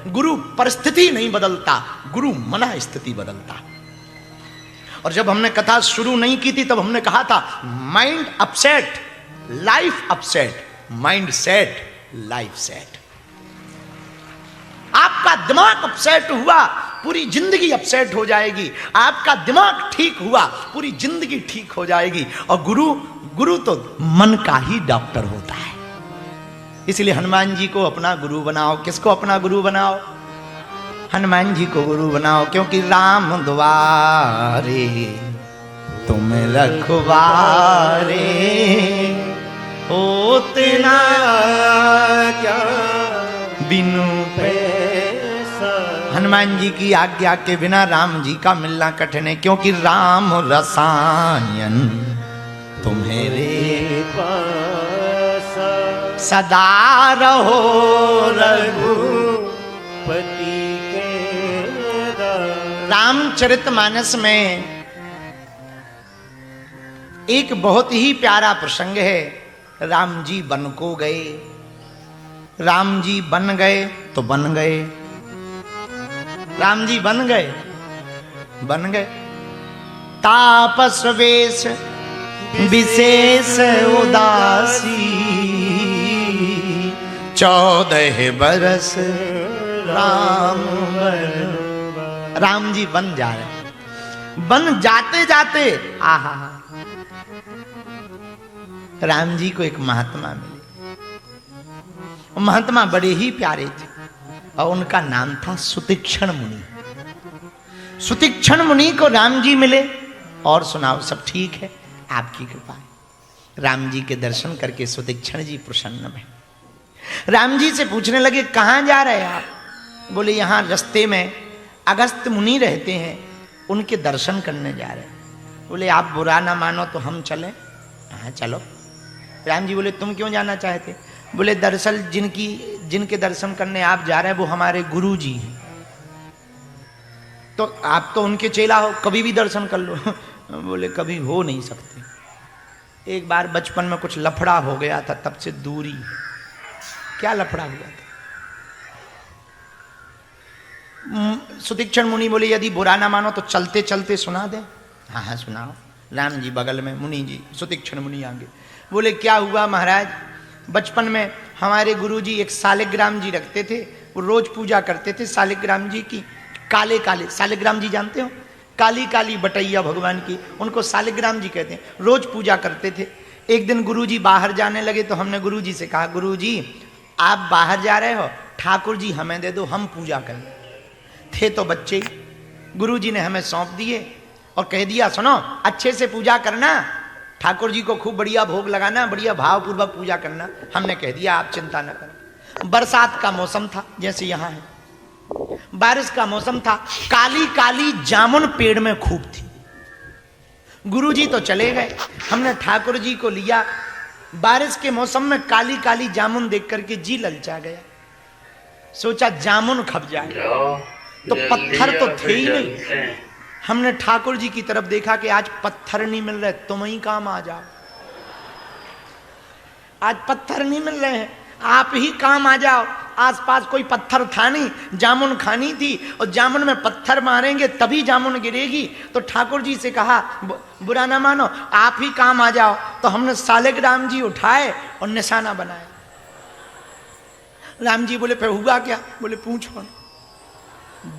गुरु परिस्थिति नहीं बदलता, गुरु मना स्थिति बदलता। और जब हमने कथा शुरू नहीं की थी तब हमने कहा था mind upset life upset, mind set life set. आपका दिमाग अपसेट हुआ पूरी जिंदगी अपसेट हो जाएगी, आपका दिमाग ठीक हुआ पूरी जिंदगी ठीक हो जाएगी। और गुरु तो मन का ही डॉक्टर होता है। इसलिए हनुमान जी को अपना गुरु बनाओ। किसको अपना गुरु बनाओ? हनुमान जी को गुरु बनाओ, क्योंकि राम द्वारे तुम रखवारे होते ना क्या बिनु पैसा। हनुमान जी की आज्ञा के बिना राम जी का मिलना कठिन है, क्योंकि राम रसायन तुम्हारे पास सदा रहो रघुपति के। रामचरितमानस में एक बहुत ही प्यारा प्रसंग है। राम जी वन को गए, राम जी बन गए तो बन गए, राम जी बन गए तापस वेश विशेष उदासी, 14 बरस राम जी बन जा रहे। बन जाते जाते आहा राम जी को एक महात्मा मिले। महात्मा बड़े ही प्यारे थे और उनका नाम था सुतीक्षण मुनि। सुतीक्षण मुनि को राम जी मिले और सुनाओ सब ठीक है, आपकी कृपा है। राम जी के दर्शन करके सुतीक्षण जी प्रसन्न में राम जी से पूछने लगे कहां जा रहे हैं आप? बोले यहां रास्ते में अगस्त मुनि रहते हैं, उनके दर्शन करने जा रहे हैं। बोले आप बुरा ना मानो तो हम चले? हाँ चलो। राम जी बोले तुम क्यों जाना चाहते? बोले दरअसल जिनके दर्शन करने आप जा रहे हैं वो हमारे गुरु जी हैं, तो आप तो उनके चेला हो, कभी भी दर्शन कर लो। बोले कभी हो नहीं सकते। एक बार बचपन में कुछ लफड़ा हो गया था, तब से दूरी। क्या लफड़ा हुआ था? सुतीक्षण मुनि बोले यदि बुरा ना मानो तो चलते चलते सुना दे। हाँ हाँ सुनाओ। राम जी बगल में, मुनि जी सुतीक्षण मुनि आगे। बोले क्या हुआ महाराज, बचपन में हमारे गुरुजी एक सालिग्राम जी रखते थे, वो रोज पूजा करते थे सालिग्राम जी की। काले काले सालिग्राम जी जानते हो, काली काली बटैया भगवान की, उनको सालिग्राम जी कहते हैं। रोज पूजा करते थे। एक दिन गुरुजी बाहर जाने लगे तो हमने गुरुजी से कहा गुरुजी आप बाहर जा रहे हो, ठाकुर जी हमें दे दो, हम पूजा करें। थे तो बच्चे ही, गुरुजी ने हमें सौंप दिए और कह दिया सुनो अच्छे से पूजा करना, ठाकुर जी को खूब बढ़िया भोग लगाना, बढ़िया भावपूर्वक पूजा करना। हमने कह दिया आप चिंता न करें। बरसात का मौसम था, जैसे यहाँ है, बारिश का मौसम था। काली काली जामुन पेड़ में खूब थी। गुरुजी तो चले गए, हमने ठाकुर जी को लिया। बारिश के मौसम में काली काली जामुन देख करके जी ललचा गया। सोचा जामुन खप जाए, तो पत्थर तो थे ही नहीं। हमने ठाकुर जी की तरफ देखा कि आज पत्थर नहीं मिल रहे, तुम ही काम आ जाओ। आज पत्थर नहीं मिल रहे हैं, आप ही काम आ जाओ। आसपास कोई पत्थर था नहीं, जामुन खानी थी और जामुन में पत्थर मारेंगे तभी जामुन गिरेगी। तो ठाकुर जी से कहा बुरा ना मानो आप ही काम आ जाओ। तो हमने सालिग्राम जी उठाए और निशाना बनाया। राम जी बोले फिर हुआ क्या? बोले पूछो।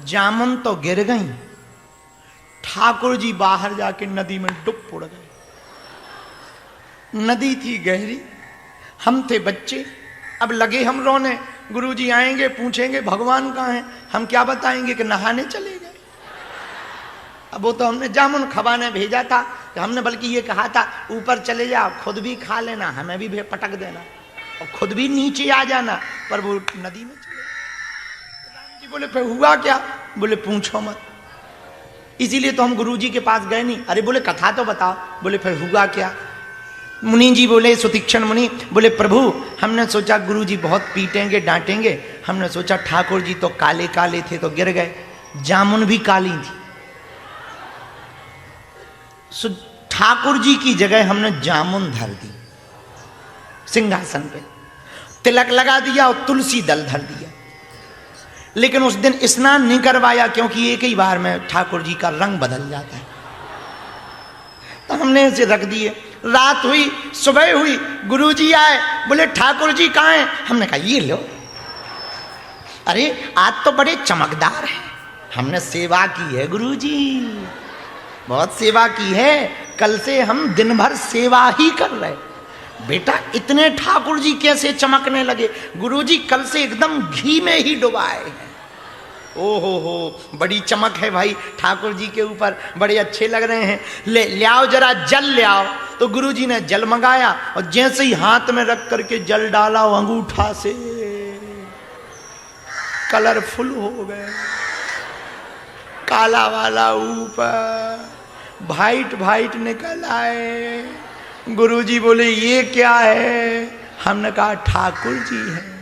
जामुन तो गिर गई, ठाकुर जी बाहर जाके नदी में डूब पड़ गए। नदी थी गहरी, हम थे बच्चे। अब लगे हम रोने, गुरुजी आएंगे पूछेंगे भगवान कहाँ हैं, हम क्या बताएंगे कि नहाने चले गए। अब वो तो हमने जामुन खवाने भेजा था, तो हमने बल्कि ये कहा था ऊपर चले जाओ, खुद भी खा लेना, हमें भी पटक देना और खुद भी नीचे आ जाना, पर वो नदी में चले। राम जी बोले फिर हुआ क्या? बोले पूछो मत। इसीलिए तो हम गुरुजी के पास गए नहीं। अरे बोले कथा तो बताओ। बोले फिर हुआ क्या? मुनि जी बोले, सुतीक्षण मुनि बोले प्रभु हमने सोचा गुरुजी बहुत पीटेंगे डांटेंगे, हमने सोचा ठाकुर जी तो काले काले थे तो गिर गए, जामुन भी काली थी, ठाकुर जी की जगह हमने जामुन धर दी सिंहासन पे, तिलक लगा दिया और तुलसी दल धर दिया। लेकिन उस दिन स्नान नहीं करवाया, क्योंकि एक ही बार में ठाकुर जी का रंग बदल जाता है। तो हमने इसे रख दिए। रात हुई, सुबह हुई, गुरुजी आए, बोले ठाकुर जी कहाँ हैं? हमने कहा ये लो। अरे आज तो बड़े चमकदार है। हमने सेवा की है गुरुजी, बहुत सेवा की है, कल से हम दिन भर सेवा ही कर रहे। बेटा इतने ठाकुर जी कैसे चमकने लगे? गुरुजी कल से एकदम घी में ही डुबाए हैं। ओहो हो, बड़ी चमक है भाई ठाकुर जी के ऊपर, बड़े अच्छे लग रहे हैं। ले आओ जरा जल ले आओ। तो गुरुजी ने जल मंगाया और जैसे ही हाथ में रख करके जल डाला, अंगूठा से कलरफुल हो गए, काला वाला ऊपर, वाइट वाइट निकल आए। गुरुजी बोले ये क्या है? हमने कहा ठाकुर जी हैं।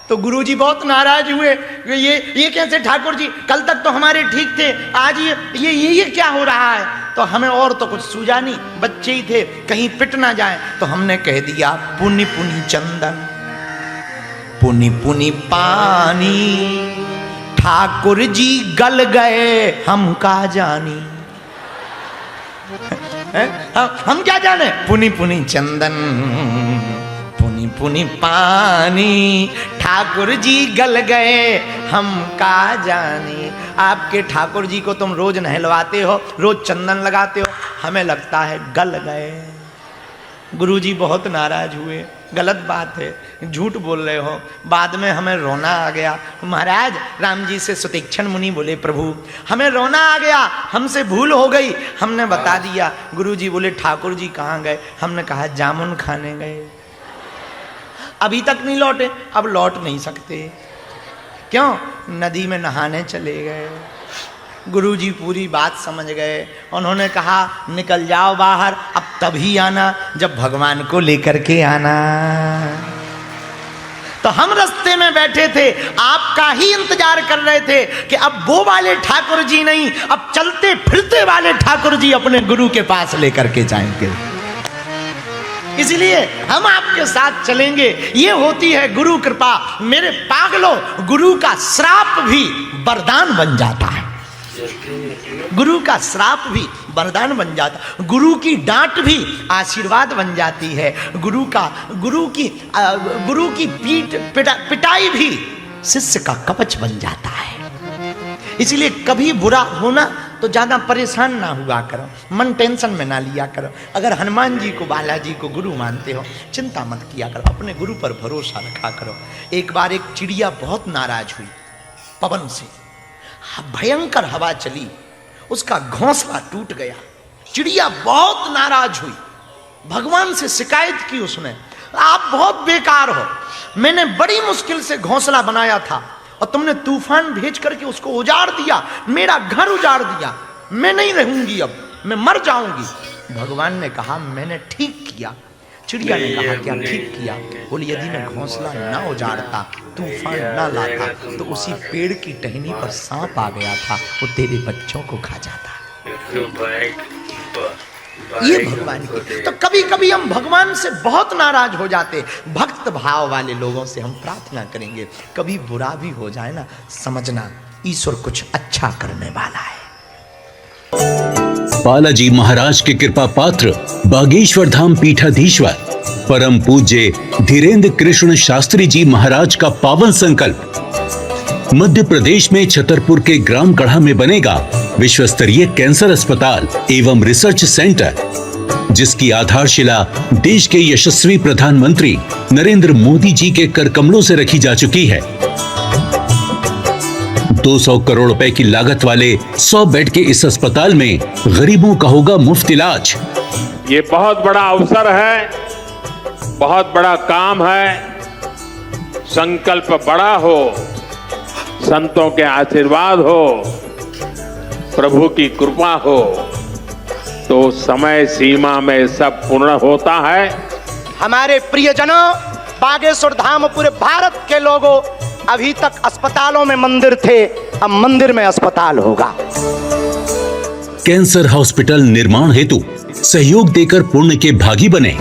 तो गुरुजी बहुत नाराज हुए, ये कैसे ठाकुर जी? कल तक तो हमारे ठीक थे, आज ये क्या हो रहा है? तो हमें और तो कुछ सूझा नहीं, बच्चे ही थे, कहीं पिट ना जाए। तो हमने कह दिया पुनि पुनि चंदन, पुनि पुनि पानी, ठाकुर जी गल गए हम का जानी। हम क्या जाने? पुनि पुनि चंदन, पुनि पुनि पानी, ठाकुर जी गल गए हम का जानी। आपके ठाकुर जी को तुम रोज नहलवाते हो, रोज चंदन लगाते हो, हमें लगता है गल गए। गुरुजी बहुत नाराज हुए, गलत बात है, झूठ बोल रहे हो। बाद में हमें रोना आ गया। महाराज राम जी से सुतीक्षण मुनि बोले प्रभु हमें रोना आ गया, हमसे भूल हो गई। हमने बता दिया। गुरुजी बोले ठाकुर जी कहाँ गए? हमने कहा जामुन खाने गए, अभी तक नहीं लौटे। अब लौट नहीं सकते, क्यों? नदी में नहाने चले गए। गुरुजी पूरी बात समझ गए। उन्होंने कहा निकल जाओ बाहर, अब तभी आना जब भगवान को लेकर के आना। तो हम रास्ते में बैठे थे, आपका ही इंतजार कर रहे थे कि अब वो वाले ठाकुर जी नहीं, अब चलते फिरते वाले ठाकुर जी अपने गुरु के पास लेकर के जाएंगे। इसलिए हम आपके साथ चलेंगे। ये होती है गुरु कृपा। मेरे पागलों, गुरु का श्राप भी वरदान बन जाता है। गुरु का श्राप भी वरदान बन जाता, गुरु की डांट भी आशीर्वाद बन जाती है। गुरु की पिटाई भी शिष्य का कवच बन जाता है। इसलिए कभी बुरा होना तो ज्यादा परेशान ना हुआ करो, मन टेंशन में ना लिया करो। अगर हनुमान जी को, बालाजी को गुरु मानते हो, चिंता मत किया करो, अपने गुरु पर भरोसा रखा करो। एक बार एक चिड़िया बहुत नाराज हुई पवन से, भयंकर हवा चली, उसका घोंसला टूट गया। चिड़िया बहुत नाराज हुई, भगवान से शिकायत की उसने, आप बहुत बेकार हो, मैंने बड़ी मुश्किल से घोंसला बनाया था और तुमने तूफान भेज करके उसको उजाड़ दिया, मेरा घर उजाड़ दिया, मैं नहीं रहूंगी, अब मैं मर जाऊंगी। भगवान ने कहा मैंने ठीक किया। चिड़िया ने कहा क्या ठीक किया? बोले यदि मैं घोंसला ना उजाड़ता, तूफान ना लाता, तो उसी पेड़ की टहनी पर सांप आ गया था, वो तेरे बच्चों को खा जाता। ये भगवान की। तो कभी कभी हम भगवान से बहुत नाराज हो जाते। भक्त भाव वाले लोगों से हम प्रार्थना करेंगे, कभी बुरा भी हो जाए ना, समझना ईश्वर कुछ अच्छा करने वाला है। बालाजी महाराज के कृपा पात्र बागेश्वर धाम पीठाधीश्वर परम पूज्य धीरेन्द्र कृष्ण शास्त्री जी महाराज का पावन संकल्प। मध्य प्रदेश में छतरपुर के ग्राम गढ़ा में बनेगा विश्व स्तरीय कैंसर अस्पताल एवं रिसर्च सेंटर, जिसकी आधारशिला देश के यशस्वी प्रधानमंत्री नरेंद्र मोदी जी के कर कमलों से रखी जा चुकी है। 200 करोड़ रुपए की लागत वाले 100 बेड के इस अस्पताल में गरीबों का होगा मुफ्त इलाज। ये बहुत बड़ा अवसर है, बहुत बड़ा काम है। संकल्प बड़ा हो, संतों के आशीर्वाद हो, प्रभु की कृपा हो, तो समय सीमा में सब पूर्ण होता है। हमारे प्रियजनों, बागेश्वर धाम पूरे भारत के लोगों, अभी तक अस्पतालों में मंदिर थे, अब मंदिर में अस्पताल होगा। कैंसर हॉस्पिटल निर्माण हेतु सहयोग देकर पुण्य के भागी बने।